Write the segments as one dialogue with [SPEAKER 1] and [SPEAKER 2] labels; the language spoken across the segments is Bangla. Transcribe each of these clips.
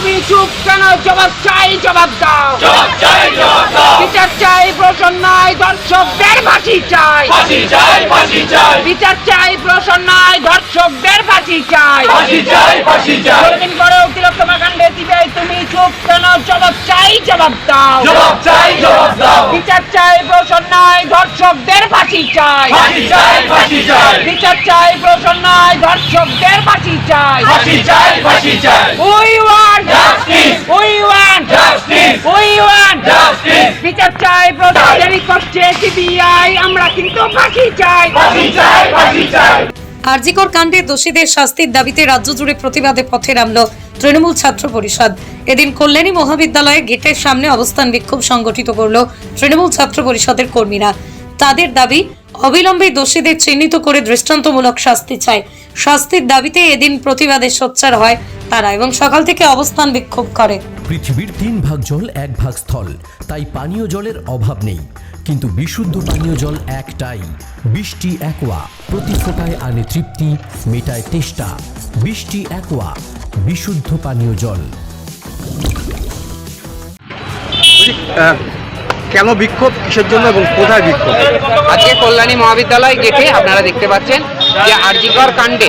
[SPEAKER 1] তুমি চুপ কেন? জবাব চাই, জবাব দাও। বিচার চাই, প্রশ্ন নাই, ধর্ষকদের ফাঁসি চাই। বিচার চাই, প্রশ্ন নাই, ধর্ষকদের ফাঁসি চাই। দিন পরেও তিলোত্তমা কাণ্ডে সিবিআই তুমি চুপ কেন? জবাব চাই, জবাব দাও। বিচার চাই, প্রশ্ন নাই, ধর্ষকদের ফাঁসি চাই। বিচার চাই, প্রশ্ন নাই, ধর্ষকদের ফাঁসি চাই। We want justice. We want justice. We want justice. বিচার চাই, প্রশ্নের কষ্টে সিবিআই আমরা কিন্তু ফাঁসি চাই।
[SPEAKER 2] আরজিকর কাণ্ডে দোষীদের শাস্তির দাবিতে রাজ্য জুড়ে প্রতিবাদে পথে নামল তৃণমূল ছাত্র পরিষদ। এদিন কল্যাণী মহাবিদ্যালয়ে গেটের সামনে অবস্থান বিক্ষোভ সংগঠিত করল তৃণমূল ছাত্র পরিষদের কর্মীরা। তাদের দাবি, অবিলম্বে দোষীদের চিহ্নিত করে দৃষ্টান্তমূলক শাস্তি চায়। শাস্তির দাবিতে এদিন প্রতিবাদে সোচ্চার হয় তারা এবং সকাল থেকে অবস্থান বিক্ষোভ করে।
[SPEAKER 3] পৃথিবীর 3 ভাগ জল 1 ভাগ স্থল, তাই পানীয় জলের অভাব নেই, কিন্তু বিশুদ্ধ পানীয় জল একটাই, বৃষ্টি অ্যাকোয়া। প্রতি ফোঁটায় আনে তৃপ্তি, মেটায় তেষ্টা। বৃষ্টি অ্যাকোয়া, বিশুদ্ধ পানীয় জল।
[SPEAKER 4] কেন বিক্ষোভ, কিসের জন্য এবং কোথায় বিক্ষোভ?
[SPEAKER 1] আজকে কল্যাণী মহাবিদ্যালয় গেটে আপনারা দেখতে পাচ্ছেন যে আরজিকর কাণ্ডে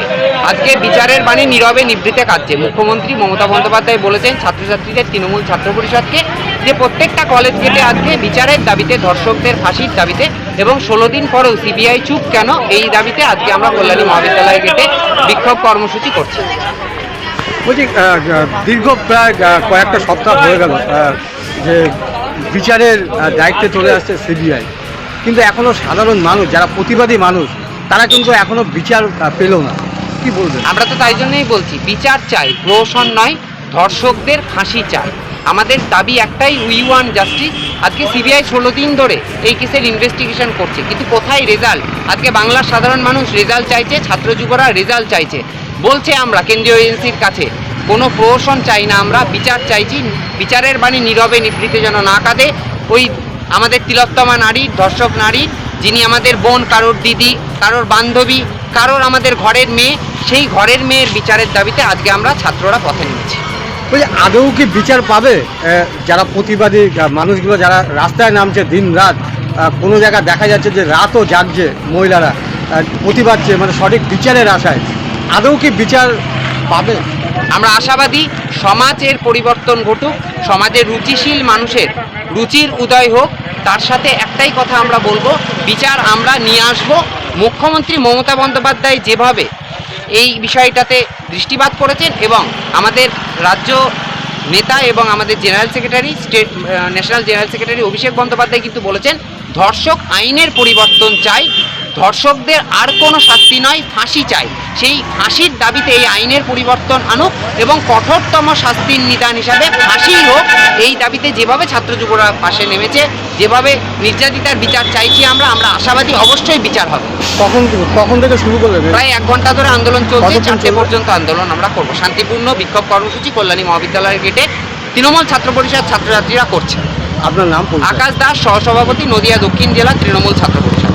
[SPEAKER 1] আজকে বিচারের বাণী নীরবে নিভৃতে কাটছে। মুখ্যমন্ত্রী মমতা বন্দ্যোপাধ্যায় বলেছেন ছাত্রছাত্রীদের, তৃণমূল ছাত্র পরিষদকে, যে প্রত্যেকটা কলেজ গেটে আজকে বিচারের দাবিতে, ধর্ষকদের ফাঁসির দাবিতে এবং 16 দিন পরেও সিবিআই চুপ কেন, এই দাবিতে আজকে আমরা কল্যাণী মহাবিদ্যালয় গেটে বিক্ষোভ কর্মসূচি করছি।
[SPEAKER 4] বলছি, দীর্ঘ প্রায় কয়েকটা সপ্তাহ হয়ে গেল যে বিচারের দায়িত্বে চলে আসছে সিবিআই, কিন্তু এখনো সাধারণ মানুষ, যারা প্রতিবাদী মানুষ, তারা কিন্তু এখনো বিচার পেল না। কি বলবেন?
[SPEAKER 1] আমরা তো তাই জন্যই বলছি, বিচার চাই, প্রহসন নয়, ধর্ষকদের ফাঁসি চাই। আমাদের দাবি একটাই, উই ওয়ান্ট জাস্টিস। আজকে সিবিআই 16 দিন ধরে এই কেসের ইনভেস্টিগেশন করছে, কিন্তু কোথায় রেজাল্ট? আজকে বাংলার সাধারণ মানুষ রেজাল্ট চাইছে, ছাত্র যুবরা রেজাল্ট চাইছে। বলছে আমরা কেন্দ্রীয় এজেন্সির কাছে কোনো প্রহসন চাই না, আমরা বিচার চাইছি। বিচারের বাণী নীরবে নিভৃতে যেন না কাঁদে ওই আমাদের তিলোত্তমা নারী, ধর্ষক নারী, যিনি আমাদের বোন, কারোর দিদি, কারোর বান্ধবী, কারোর আমাদের ঘরের মেয়ে, সেই ঘরের মেয়ের বিচারের দাবিতে আজকে আমরা ছাত্ররা পথে নেমেছি।
[SPEAKER 4] বলছি, আদৌ কি বিচার পাবে যারা প্রতিবাদী মানুষগুলো, যারা রাস্তায় নামছে দিন রাত? কোনো জায়গায় দেখা যাচ্ছে যে রাতও জাগছে মহিলারা, প্রতিবাদ চেয়ে, মানে সঠিক বিচারের আশায়। আদৌ কি বিচার পাবে?
[SPEAKER 1] আমরা আশাবাদী, সমাজের পরিবর্তন ঘটুক, সমাজের রুচিশীল মানুষের রুচির উদয় হোক। তার সাথে একটাই কথা আমরা বলবো, বিচার আমরা নিয়ে আসবো। মুখ্যমন্ত্রী মমতা বন্দ্যোপাধ্যায় যেভাবে এই বিষয়টাতে দৃষ্টিপাত করেছেন এবং আমাদের রাজ্য নেতা এবং আমাদের general secretary, national general secretary Abhishek Bandyopadhyay কিন্তু বলেছেন, ধর্ষক আইনের পরিবর্তন চাই, ধর্ষকদের আর কোনো শাস্তি নয়, ফাঁসি চাই। সেই ফাঁসির দাবিতে এই আইনের পরিবর্তন আনুক এবং কঠোরতম শাস্তির নিদান হিসাবে ফাঁসি হোক। এই দাবিতে যেভাবে ছাত্র যুবরা পাশে নেমেছে, যেভাবে নির্যাতিতার বিচার চাইছি আমরা আশাবাদী অবশ্যই বিচার হবে।
[SPEAKER 4] কখন থেকে শুরু করবে?
[SPEAKER 1] প্রায় 1 ঘন্টা ধরে আন্দোলন চলছে, 4টে পর্যন্ত আন্দোলন আমরা করব। শান্তিপূর্ণ বিক্ষোভ কর্মসূচি কল্যাণী মহাবিদ্যালয়ের গেটে তৃণমূল ছাত্র পরিষদ ছাত্রছাত্রীরা করছে।
[SPEAKER 4] আপনার নাম?
[SPEAKER 1] আকাশ দাস, সহসভাপতি, নদিয়া দক্ষিণ জেলা তৃণমূল ছাত্র পরিষদ।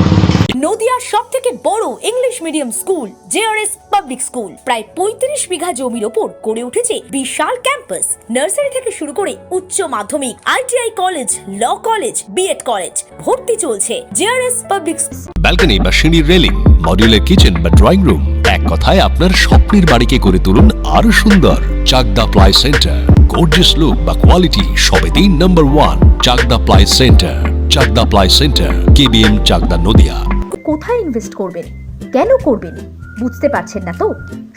[SPEAKER 5] নদিয়ার সবথেকে বড় English medium school JRS public school প্রায় 35 বিঘা জমির ওপর গড়ে উঠেছে বিশাল ক্যাম্পাস। নার্সারি থেকে শুরু করে উচ্চ মাধ্যমিক, ITI college, law college, BEd college, ভর্তি চলছে জেআরএস পাবলিক।
[SPEAKER 6] ব্যালকনি বা সিঁড়ির রেলিং, মডিউলার কিচেন বা ড্রয়িং রুম, এক কথায় আপনার স্বপ্নের বাড়িকে করে তুলুন আরো সুন্দর। Chakdah ply centre, gorgeous look বা কোয়ালিটি সবে 3 number 1 Chakdah ply centre. Chakdah ply centre, KBM, Chakdah, Nadia.
[SPEAKER 7] কোথায় ইনভেস্ট করবেন, কেন করবেন বুঝতে পারছেন না তো?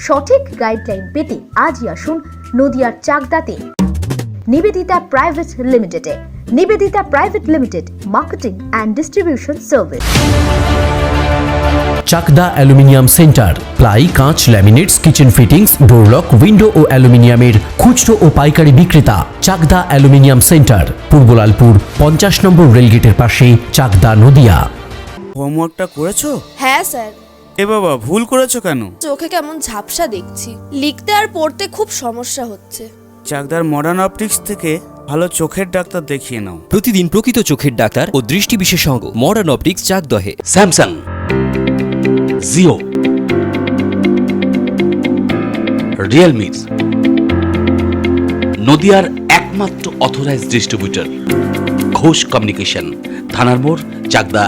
[SPEAKER 7] সঠিক গাইডলাইন পেতে আজই আসুন নদিয়ার চাকদাতে নিবেদিতা প্রাইভেট লিমিটেডে। Nivedita private limited, marketing and distribution service.
[SPEAKER 3] Chakda aluminium centre, ply, কাঁচ, laminates, kitchen fittings, door lock, window ও অ্যালুমিনিয়ামের খুচরো ও পাইকারি বিক্রেতা। চাকদা অ্যালুমিনিয়াম সেন্টার, পূর্বলালপুর 50 নম্বর রেলগেটের পাশে, চাকদা, নদিয়া।
[SPEAKER 8] হোমওয়ার্কটা করেছো?
[SPEAKER 9] হ্যাঁ স্যার।
[SPEAKER 8] এ বাবা, ভুল করেছো কেন?
[SPEAKER 9] চোখে কেমন ঝাপসা দেখছি, লিখতে আর পড়তে খুব সমস্যা হচ্ছে।
[SPEAKER 8] চাকদার মডার্ন অপটিক্স থেকে ভালো চোখের ডাক্তার দেখিয়ে নাও।
[SPEAKER 10] প্রতিদিন প্রকৃত চোখের ডাক্তার ও দৃষ্টি বিশেষজ্ঞ মডার্ন অপটিক্স, চাকদহে।
[SPEAKER 11] স্যামসাং, জিও, রিয়েলমি, নদিয়ার একমাত্র অথরাইজড ডিস্ট্রিবিউটর ঘোষ কমিউনিকেশন, থানার মোড়, চাকদা।